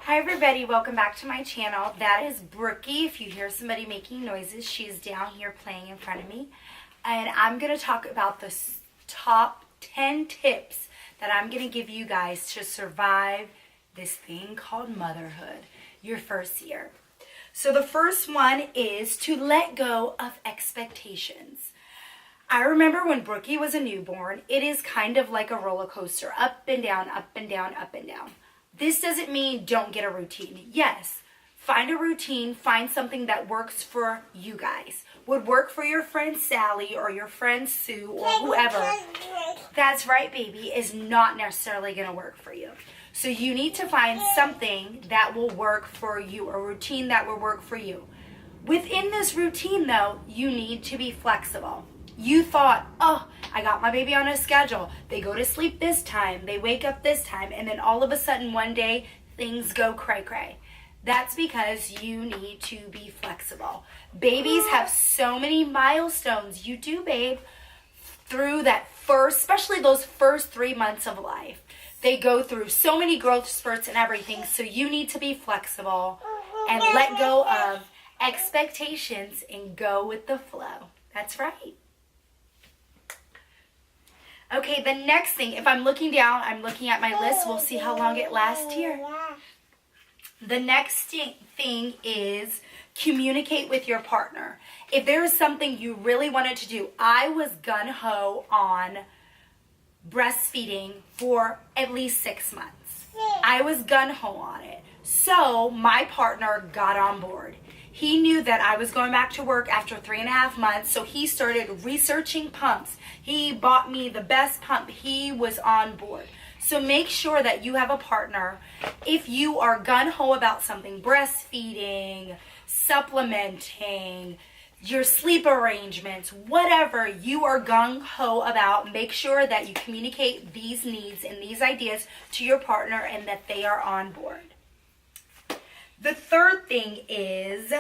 Hi everybody, welcome back to my channel. That is Brookie. If you hear somebody making noises, she's down here playing in front of me. And I'm going to talk about the top 10 tips that I'm going to give you guys to survive this thing called motherhood, your first year. So the first one is to let go of expectations. I remember when Brookie was a newborn, it is kind of like a roller coaster, up and down, up and down, up and down. This doesn't mean don't get a routine. Yes, find a routine, find something that works for you guys. Would work for your friend Sally or your friend Sue or whoever. That's right, baby, is not necessarily going to work for you. So you need to find something that will work for you, a routine that will work for you. Within this routine, though, you need to be flexible. You thought, oh, I got my baby on a schedule. They go to sleep this time, they wake up this time, and then all of a sudden one day things go cray-cray. That's because you need to be flexible. Babies have so many milestones. You do, babe, through that first, especially those first 3 months of life. They go through so many growth spurts and everything, so you need to be flexible and let go of expectations and go with the flow. That's right. Okay, the next thing, if I'm looking down, I'm looking at my list. We'll see how long it lasts here. The next thing is communicate with your partner. If there is something you really wanted to do, I was gung-ho on breastfeeding for at least 6 months. I was gung-ho on it. So my partner got on board. He knew that I was going back to work after 3.5 months, so he started researching pumps. He bought me the best pump. He was on board. So make sure that you have a partner. If you are gung-ho about something, breastfeeding, supplementing, your sleep arrangements, whatever you are gung-ho about, make sure that you communicate these needs and these ideas to your partner and that they are on board. The third thing is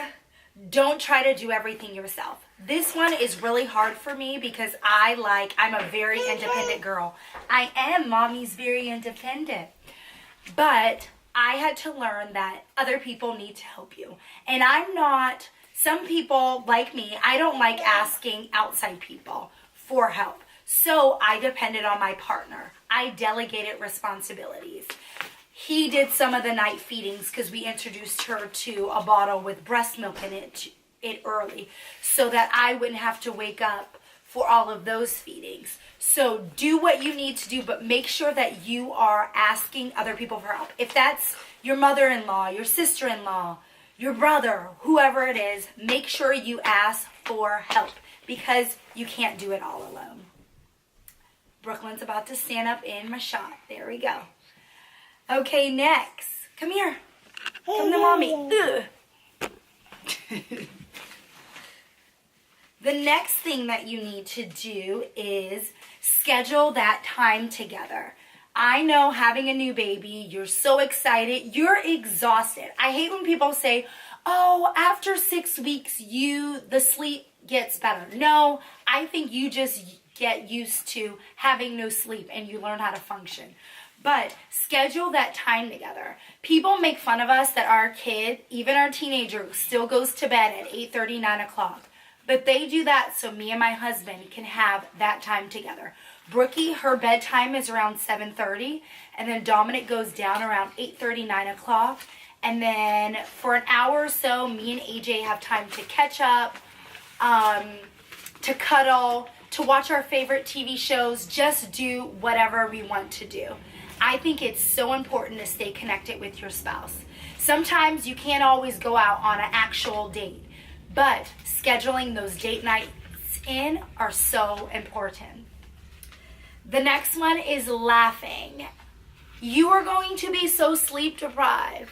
don't try to do everything yourself. This one is really hard for me because I'm a very independent girl. I am mommy's very independent. But I had to learn that other people need to help you. And some people like me, I don't like asking outside people for help. So I depended on my partner. I delegated responsibilities. He did some of the night feedings because we introduced her to a bottle with breast milk in it early so that I wouldn't have to wake up for all of those feedings. So do what you need to do, but make sure that you are asking other people for help. If that's your mother-in-law, your sister-in-law, your brother, whoever it is, make sure you ask for help because you can't do it all alone. Brooklyn's about to stand up in my shot. There we go. Okay, next. Come here. Come to mommy. The next thing that you need to do is schedule that time together. I know having a new baby, you're so excited, you're exhausted. I hate when people say, oh, after 6 weeks, the sleep gets better. No, I think you just get used to having no sleep and you learn how to function. But schedule that time together. People make fun of us that our kid, even our teenager, still goes to bed at 8:30, 9 o'clock. But they do that so me and my husband can have that time together. Brookie, her bedtime is around 7:30. And then Dominic goes down around 8:30, 9 o'clock. And then for an hour or so, me and AJ have time to catch up, to cuddle, to watch our favorite TV shows, just do whatever we want to do. I think it's so important to stay connected with your spouse. Sometimes you can't always go out on an actual date, but scheduling those date nights in are so important. The next one is laughing. You are going to be so sleep deprived.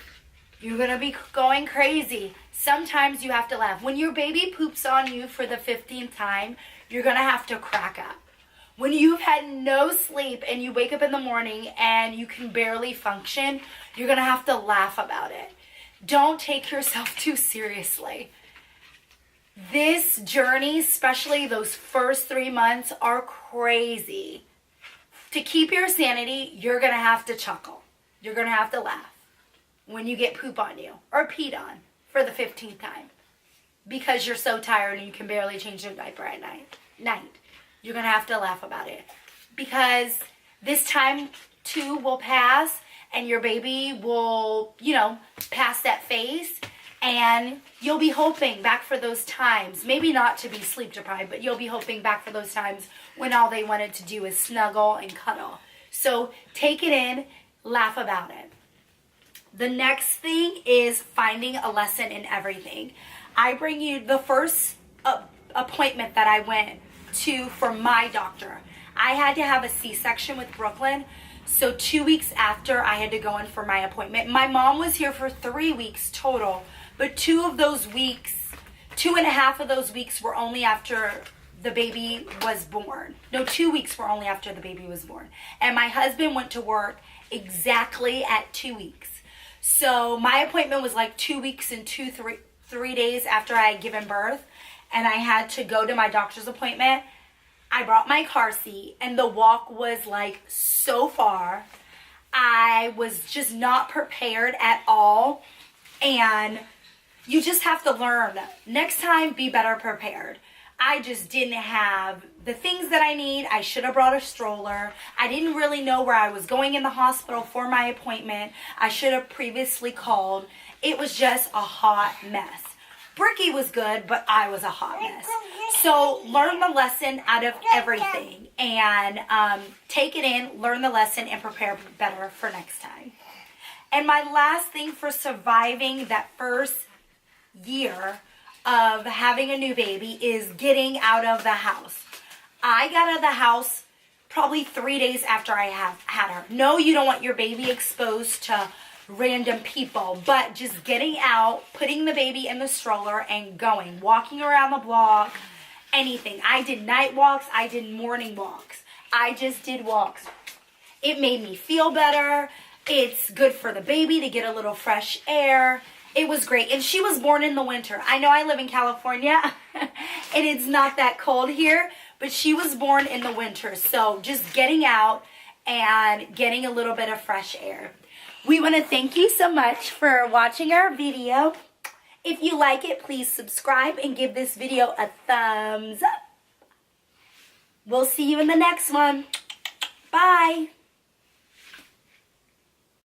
You're going to be going crazy. Sometimes you have to laugh. When your baby poops on you for the 15th time, you're going to have to crack up. When you've had no sleep and you wake up in the morning and you can barely function, you're going to have to laugh about it. Don't take yourself too seriously. This journey, especially those first 3 months, are crazy. To keep your sanity, you're going to have to chuckle. You're going to have to laugh. when you get poop on you or peed on for the 15th time because you're so tired and you can barely change your diaper at night. You're going to have to laugh about it because this time too will pass and your baby will, pass that phase and you'll be hoping back for those times, maybe not to be sleep deprived, but you'll be hoping back for those times when all they wanted to do is snuggle and cuddle. So take it in, laugh about it. The next thing is finding a lesson in everything. I bring you the first appointment that I went to for my doctor. I had to have a C-section with Brooklyn, so 2 weeks after I had to go in for my appointment. My mom was here for 3 weeks total, but 2.5 of those weeks were only after the baby was born. No, 2 weeks were only after the baby was born. And my husband went to work exactly at 2 weeks. So my appointment was like 2 weeks and 3 days after I had given birth, and I had to go to my doctor's appointment. I brought my car seat, and the walk was like so far. I was just not prepared at all, and you just have to learn. Next time, be better prepared. I just didn't have the things that I need. I should have brought a stroller. I didn't really know where I was going in the hospital for my appointment. I should have previously called. It was just a hot mess. Bricky was good, but I was a hot mess. So learn the lesson out of everything and take it in, learn the lesson, and prepare better for next time. And my last thing for surviving that first year of having a new baby is getting out of the house. I got out of the house probably 3 days after I had her. No, you don't want your baby exposed to random people, but just getting out, putting the baby in the stroller and going, walking around the block, anything. I did night walks, I did morning walks. I just did walks. It made me feel better. It's good for the baby to get a little fresh air. It was great. And she was born in the winter. I know I live in California and it's not that cold here, but she was born in the winter. So just getting out and getting a little bit of fresh air. We want to thank you so much for watching our video. If you like it, please subscribe and give this video a thumbs up. We'll see you in the next one. Bye.